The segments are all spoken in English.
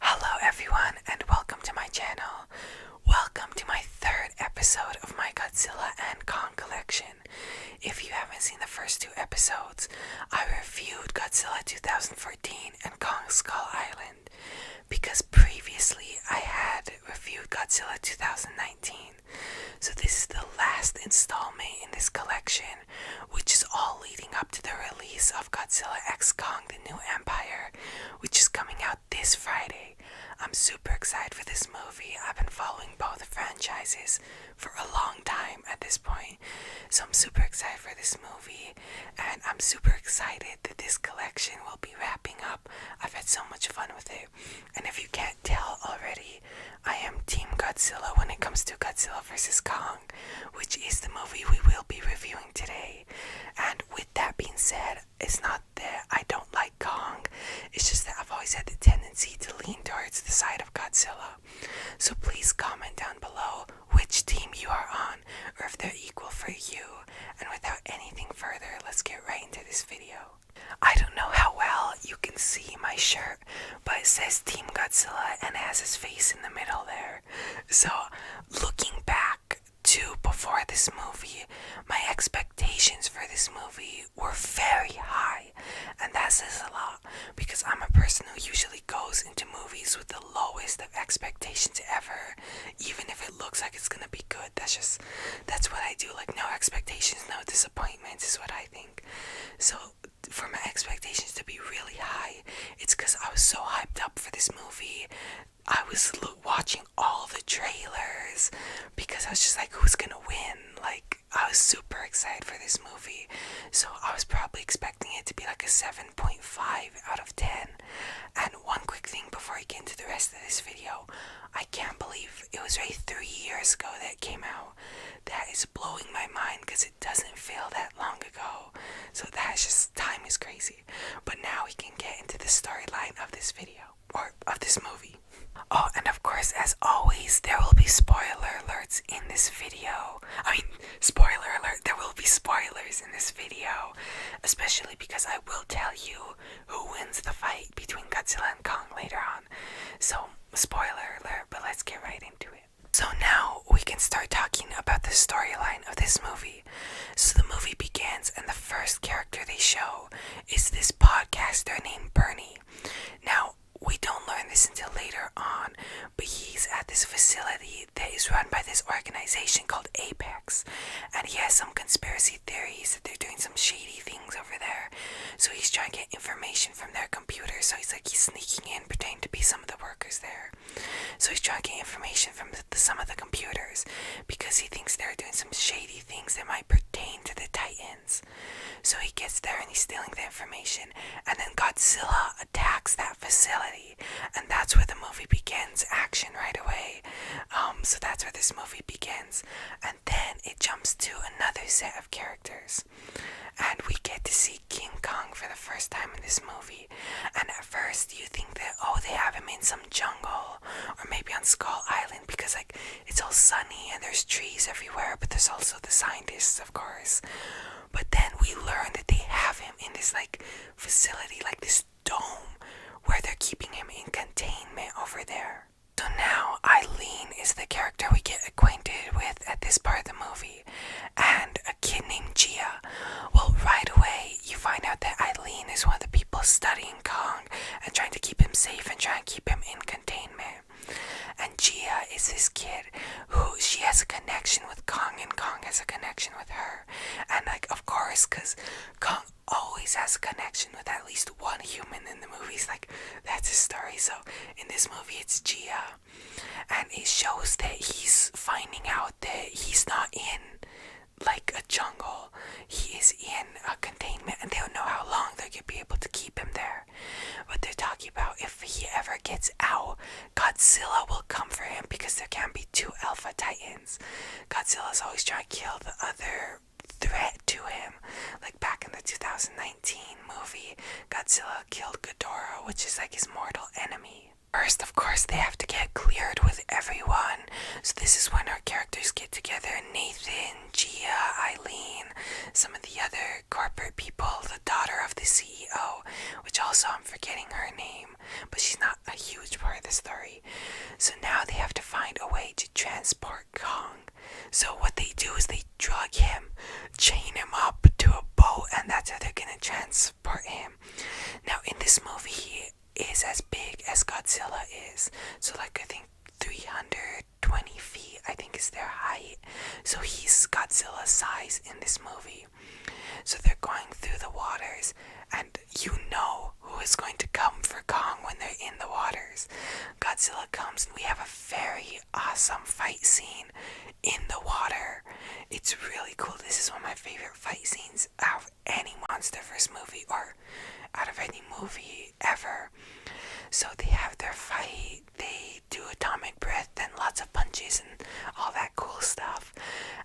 Hello everyone and welcome to my channel. Welcome to my third episode of my Godzilla and Kong collection. If you haven't seen the first two episodes, I reviewed Godzilla 2014 and Kong Skull Island because previously I had reviewed Godzilla 2019. So this is the last installment in this collection, which is all leading up to the release of Godzilla x Kong The New Empire, which is coming out this Friday. I'm super excited for this movie. I've been following both franchises for a long time at this point, so I'm super excited for this movie, and I'm super excited that this collection will be wrapping up. I've had so much fun with it, and if you can't tell already, I am Team Godzilla when it comes to Godzilla vs. Kong, which is the movie we will be reviewing today. And with that being said, it's not that I don't like Kong, it's just that I've always had the tendency to lean towards the side of Godzilla. So please comment down below which team you are on, or if they're equal for you. And without anything further, let's get right into this video. I don't know how well you can see my shirt, but it says Team Godzilla and it has his face in the middle there. So, looking back to before this movie, my expectations for this movie were very high, and that says a lot because I'm a person who usually goes into movies with the lowest of expectations ever, even if it looks like it's gonna be good. That's what I do. Like, no expectations, no disappointments is what I think. So for my expectations to be really high, it's because I was so hyped up for this movie. I was watching all the trailers because I was just like, who's gonna win? Like, I was super excited for this movie. So I was probably expecting it to be like a 7.5 out of 10. And one quick thing before I get into the rest of this video, I can't believe it was already 3 years ago that it came out. That is blowing my mind because it doesn't feel that long ago. So that's just, time is crazy. But now we can get into the storyline of this video, or of this movie. Oh, and of course, as always, there will be spoiler alerts in this video. Spoiler alert, there will be spoilers in this video, especially because I will tell you who wins the fight between Godzilla and Kong later on. So, spoiler alert, but let's get right into it. So now we can start talking about the storyline of this movie. So the movie begins, and the first character they show is this podcaster named Bernie. Now, we don't learn this until later on, but he's at this facility that is run by this organization called Apex, and he has some conspiracy theories that they're doing some shady things over there. So he's trying to get information from their computer, so he's sneaking in, pretending to be some of the workers there. So he's trying to get information from some of the computers, because he thinks they're doing some shady things that might pertain to the Titans. So he gets there and he's stealing the information, and then Godzilla attacks that facility, and that's where the movie begins. Action right away. So that's where this movie begins, and then it jumps to another set of characters, and we get to see King Kong for the first time in this movie. And at first you think that, oh, they have him in some jungle, or maybe on Skull Island, because it's all sunny and there's trees everywhere, but there's also the scientists, of course. But then we learn that they have him in this facility, this dome, where they're keeping him in containment over there. So now Eileen is the character we get acquainted with at this part of the movie, and a kid named Gia. Well, right away you find out that Eileen is one of the people studying Kong and trying to keep him safe and trying to keep him in containment. And Gia is this kid who, she has a connection with Kong, and Kong has a connection with her. And of course, because Kong always has a connection with at least one human in the movies, that's his story. So in this movie it's Gia, and it shows that he's finding out that he's not in a jungle, he is in a containment, and they don't know how long they're gonna be able to keep him there. But they're talking about if he ever gets out, Godzilla will come for him, because there can't be two Alpha Titans. Godzilla's always trying to kill the other threat to him. Back in the 2019 movie, Godzilla killed Ghidorah, which is his mortal enemy. First, of course, they have to get cleared with everyone. So this is when our characters get together. Nathan, Gia, Eileen, some of the other corporate people, the daughter of the CEO, which also I'm forgetting her name, but she's not a huge part of the story. So now they have to find a way to transport Kong. So what they do is they drug him, chain him up to a boat, and that's how they're gonna transport him. Now in this movie, he is as big as Godzilla is. So like I think 320 feet, I think is their height. So he's Godzilla's size in this movie. So they're going through the waters, and you know who is going to come for Kong when they're in the waters. Godzilla comes, and we have a very awesome fight scene in the water. It's really cool. This is one of my favorite fight scenes out of any MonsterVerse movie, or out of any movie ever. So they have their fight, they do atomic breath and lots of punches and all that cool stuff,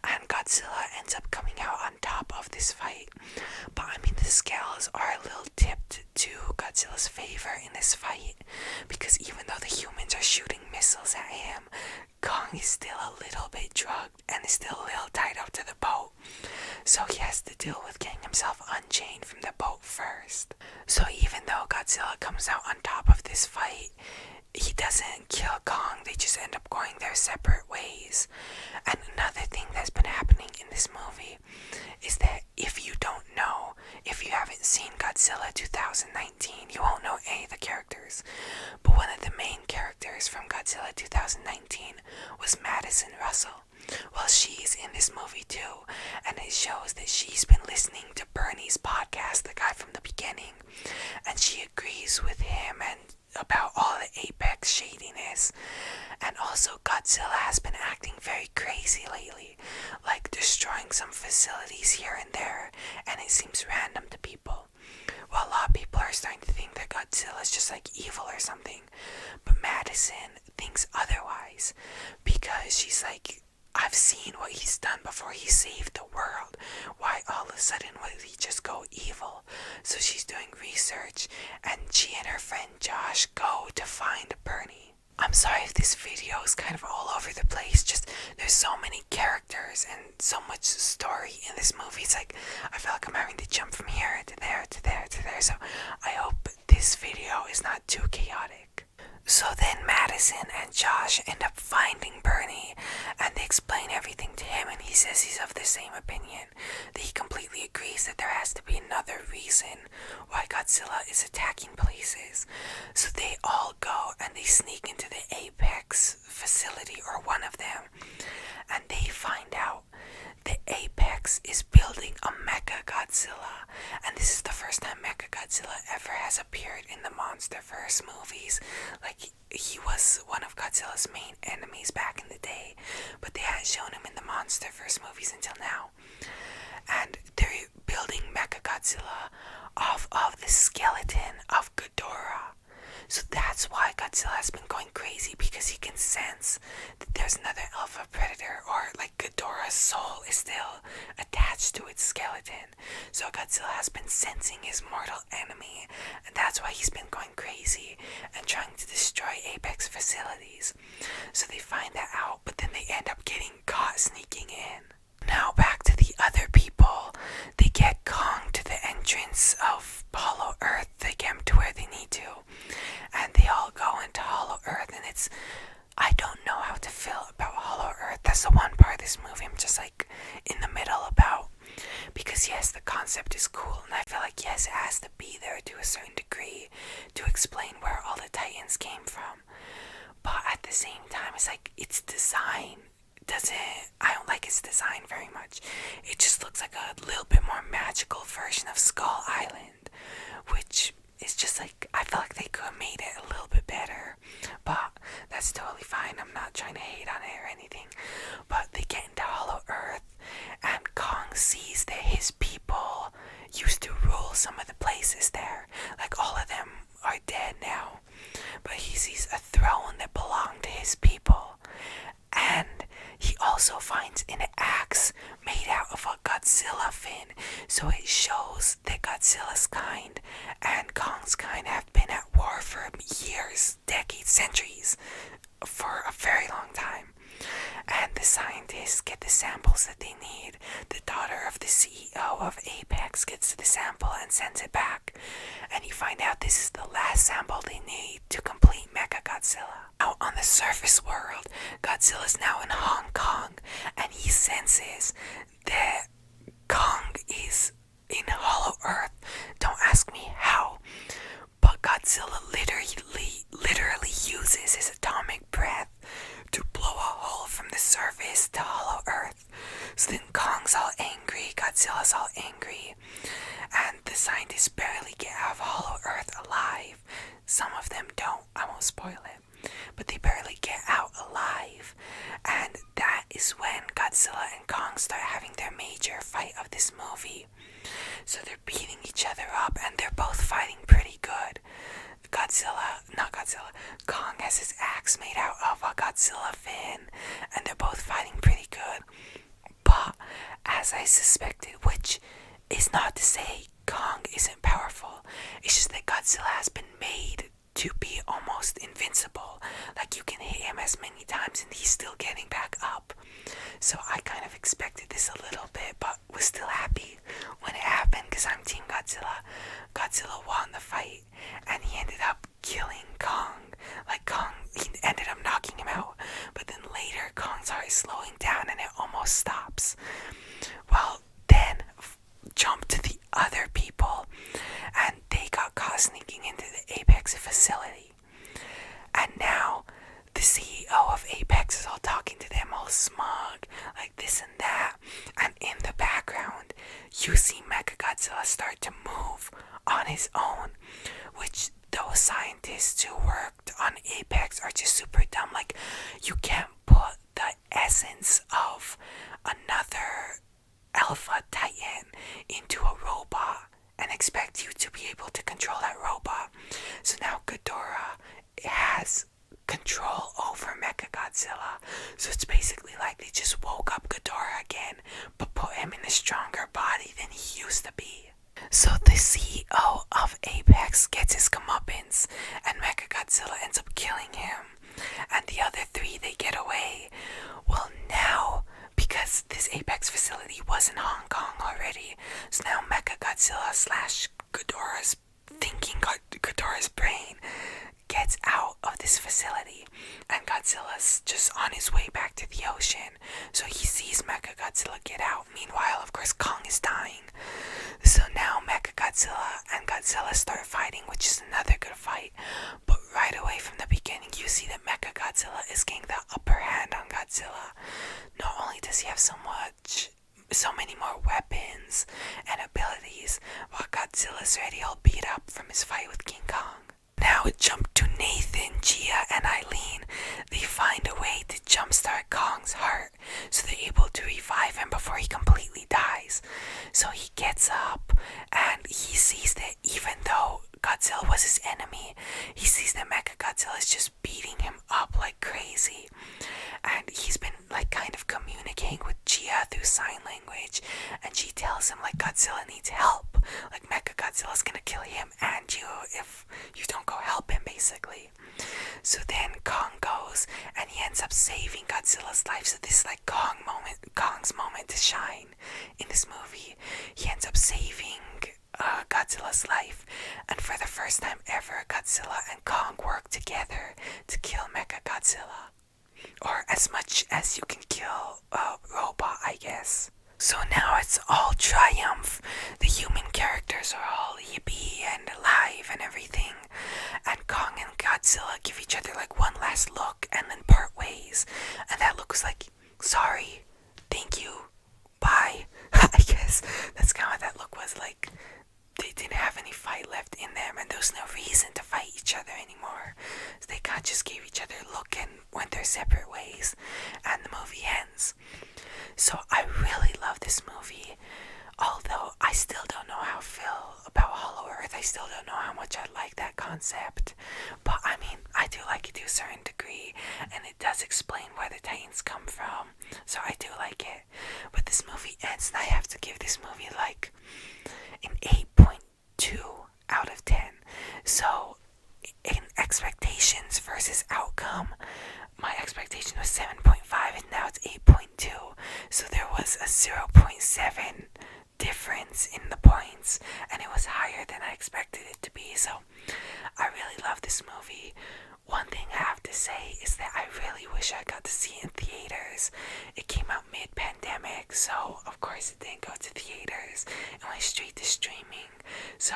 and Godzilla ends up coming out on top of this fight. But I mean, the scales are a little tipped to Godzilla's favor in this fight, because even though the humans are shooting missiles at him, Kong is still a little bit drugged and is still a little tied up to the boat. So he has to deal with getting himself unchained from the boat first. So even though Godzilla comes out on top of this fight, he doesn't kill Kong, they just end up going their separate ways. And another thing that's been happening in this movie is that if you don't know, if you haven't seen Godzilla 2019, you won't know any of the characters. But one of the main characters from Godzilla 2019 was Madison Russell. Well, she's in this movie too, and it shows that she's been listening to Bernie's podcast, the guy from the beginning, and she agrees with him and about all the Apex shadiness. And also Godzilla has been acting very crazy lately, like destroying some facilities here and there, and it seems random to people. Well, a lot of people are starting to think that Godzilla is just like evil or something, but Madison thinks otherwise, because she's like, I've seen what he's done before. He saved the world. Why all of a sudden would he just go evil? So she's doing research, and she and her friend Josh go to find Bernie. I'm sorry if this video is kind of all over the place. Just there's so many characters and so much story in this movie. It's like I feel like I'm having to jump from here to there to there to there. So I hope this video is not too chaotic. So then Madison and Josh end up finding Bernie, and they explain everything to him, and he says he's of the same opinion, that he completely agrees that there has to be another reason why Godzilla is attacking places. So they all go and they sneak into the Apex facility, or one of them, and they find out that Apex is building a Mecha Godzilla, and this is the first time Mecha Godzilla ever has appeared in the MonsterVerse movies. Like, he was one of Godzilla's main enemies back in the day, but they hadn't shown him in the MonsterVerse movies until now. And they're building Mecha Godzilla off of the skeleton of Ghidorah. So that's why Godzilla has been going crazy, because he can sense that there's another alpha predator, or like Ghidorah's soul is still attached to its skeleton. So Godzilla has been sensing his mortal enemy, and that's why he's been going crazy and trying to destroy Apex facilities. So they find that out, but then they end up getting caught sneaking in. Now back to the other people. They get Kong to the entrance of Hollow Earth. They get him to where they need to, and they all go into Hollow Earth, and I don't know how to feel about Hollow Earth. That's the one part of this movie I'm just like in the middle about, because yes, the concept is cool, and I feel like yes, it has to be there to a certain degree to explain where all the Titans came from, but at the same time, it's like its design I don't like its design very much. It just looks like a little bit more magical version of Skull Island, which is just like, I feel like they could have made it a little bit better, but that's totally fine. I'm not trying to hate on it or anything. But they get into Hollow Earth, and Kong sees that his people used to rule some of the places there. Like, all of them are dead now, but he sees a throne that belonged to his people. And he also finds an axe made out of a Godzilla fin, so it shows that Godzilla's kind and Kong's kind have been at war for years, decades, centuries, for a very long time. And the scientists get the samples that they need. The daughter of the CEO of Apex gets the sample and sends it back, and you find out this is the last sample they need to Godzilla. Out on the surface world, Godzilla is now in Hong Kong, and he senses that Kong is in Hollow Earth. Don't ask me how, but Godzilla literally uses his atomic breath to blow a hole from the surface to Hollow Earth. So then Kong's all angry, Godzilla's all angry, and the scientists barely get out of Hollow Earth alive. Some of them don't, I won't spoil it, but they barely get out alive. And that is when Godzilla and Kong start having their major fight of this movie. So they're beating each other up, and they're both fighting pretty good. Kong has his axe made out of a Godzilla fin, and they're both fighting pretty good. But, as I suspected, which is not to say Kong isn't powerful, it's just that Godzilla has been made to be almost invincible. Like, you can hit him as many times and he's still getting back up. So I kind of expected this a little bit, but was still happy when it happened, because I'm Team Godzilla. Godzilla won the fight, and he ended up killing Kong. Like, Kong, he ended up knocking him out, but then later Kong started slowing down and it almost stops. Well, then jump to the other people, and they got caught sneaking into the Apex facility. And now the CEO of Apex is all talking to them all smug, like this and that. And in the background, you see Mechagodzilla start to move on his own, which those scientists who worked on Apex are just super dumb. Like, you can't put the essence of another Alpha Titan into a robot and expect you to be able to control that robot. So now Ghidorah has control over Mechagodzilla. So it's basically like they just woke up Ghidorah again, but put him in a stronger body than he used to be. So the CEO of Apex gets his comeuppance, and Mechagodzilla ends up killing him. And the other three, they get away. Well, now, because this Apex facility was in Hong Kong already, so now Mechagodzilla / Ghidorah's Ghidorah's brain gets out of this facility, and Godzilla's just on his way back to the ocean. So he sees Mechagodzilla get out. Meanwhile, of course, Kong is dying. So now Mechagodzilla and Godzilla start fighting, which is another good fight. But right away from the beginning, you see that Mechagodzilla is getting the upper hand on Godzilla. Not only does he have so many more weapons and abilities, while Godzilla's already all beat up from his fight with King Kong. Now it jumped to Nathan, Gia, and Eileen. They find a way to jumpstart Kong's heart, so they're able to revive him before he completely dies. So he gets up, and he sees that even though Godzilla was his enemy, he sees that Mechagodzilla is just beating him up like crazy. And he's been like kind of communicating with Gia through sign language, and she tells him like Godzilla needs help. Like Mechagodzilla's gonna kill him and you if you don't go help him, basically. So then Kong goes, and he ends up saving Godzilla's life. So this is like Kong's moment to shine in this movie. He ends up saving Godzilla's life, and for the first time ever, Godzilla and Kong work together to kill Mechagodzilla. Or as much as you can kill a robot, I guess. So now it's all triumph. The human characters are all yippee and alive and everything. And Kong and Godzilla give each other like one last look and then part ways. And that look was like, sorry, thank you, bye. I guess that's kind of what that look was like. They didn't have any fight left in them, and there was no reason to fight each other anymore. So they kind of just gave each other a look and went their separate ways, and the movie ends. So I really love this movie, although I still don't know how I feel about Hollow Earth. I still don't know how much I like that concept, but I mean, I do like it to a certain degree, and it does explain where the Titans come from, so I do like it. But this movie ends, and I have to give this movie like an 8.2 out of 10. So in expectations versus outcome, my expectation was 7.5 and now it's 8.2. So there was a 0.7 difference in the points, and it was higher than I expected it to be. So I really love this movie. One thing I have say is that I really wish I got to see it in theaters. It came out mid-pandemic, so of course it didn't go to theaters. It went straight to streaming. So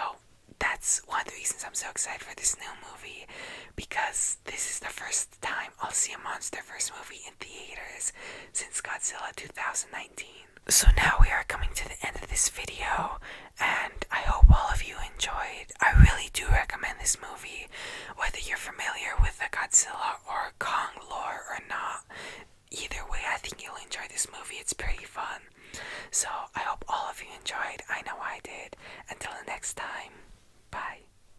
that's one of the reasons I'm so excited for this new movie, because this is the first time I'll see a MonsterVerse movie in theaters since Godzilla 2019. So now we are coming to the end of this video, and I hope all of you enjoyed. I really do recommend this movie, whether you're familiar with the Godzilla or Kong lore or not. Either way, I think you'll enjoy this movie. It's pretty fun. So I hope all of you enjoyed. I know I did. Until the next time.